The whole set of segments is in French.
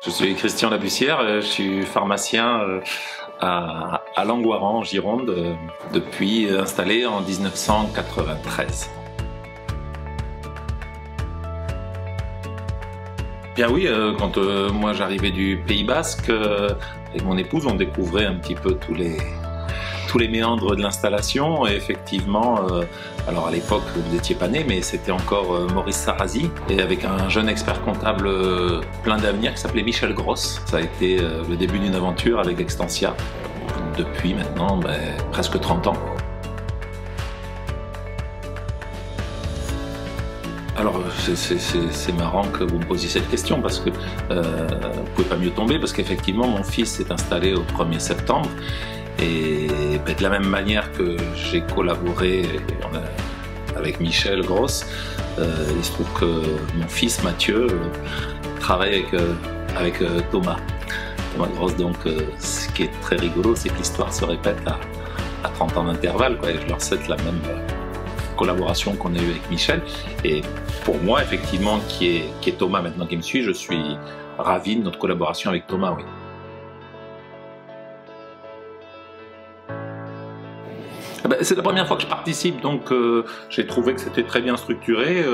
Je suis Christian Labussière, je suis pharmacien à Langoiran, en Gironde, depuis installé en 1993. Bien oui, quand moi j'arrivais du Pays Basque, avec mon épouse, on découvrait un petit peu tous les méandres de l'installation. Et effectivement, alors à l'époque vous n'étiez pas né, mais c'était encore Maurice Sarrazy, et avec un jeune expert comptable plein d'avenir qui s'appelait Michel Gross. Ça a été le début d'une aventure avec Extensia, depuis maintenant presque 30 ans. Alors c'est marrant que vous me posiez cette question parce que vous ne pouvez pas mieux tomber, parce qu'effectivement mon fils s'est installé au 1er septembre et de la même manière que j'ai collaboré avec Michel Gross, il se trouve que mon fils Mathieu travaille avec Thomas Gross. Donc ce qui est très rigolo, c'est que l'histoire se répète à 30 ans d'intervalle, et je leur cède la même collaboration qu'on a eue avec Michel. Et pour moi, effectivement, qui est Thomas maintenant qui me suit, je suis ravi de notre collaboration avec Thomas, oui. C'est la première fois que je participe, donc j'ai trouvé que c'était très bien structuré.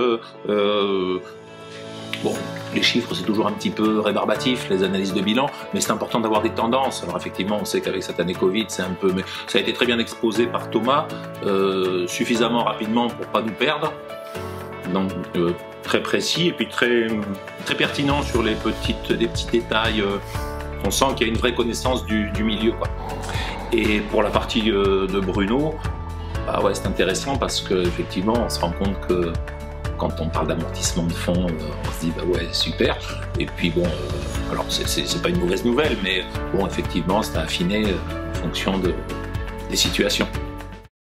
Bon, les chiffres c'est toujours un petit peu rébarbatif, les analyses de bilan, mais c'est important d'avoir des tendances. Alors effectivement, on sait qu'avec cette année Covid, c'est un peu, mais ça a été très bien exposé par Thomas, suffisamment rapidement pour pas nous perdre. Donc très précis et puis très pertinent sur des petits détails. On sent qu'il y a une vraie connaissance du milieu, quoi. Et pour la partie de Bruno, ouais, c'est intéressant parce qu'effectivement, on se rend compte que quand on parle d'amortissement de fonds, on se dit bah ouais, super. Et puis bon, alors c'est pas une mauvaise nouvelle, mais bon, effectivement, c'est affiné en fonction des situations.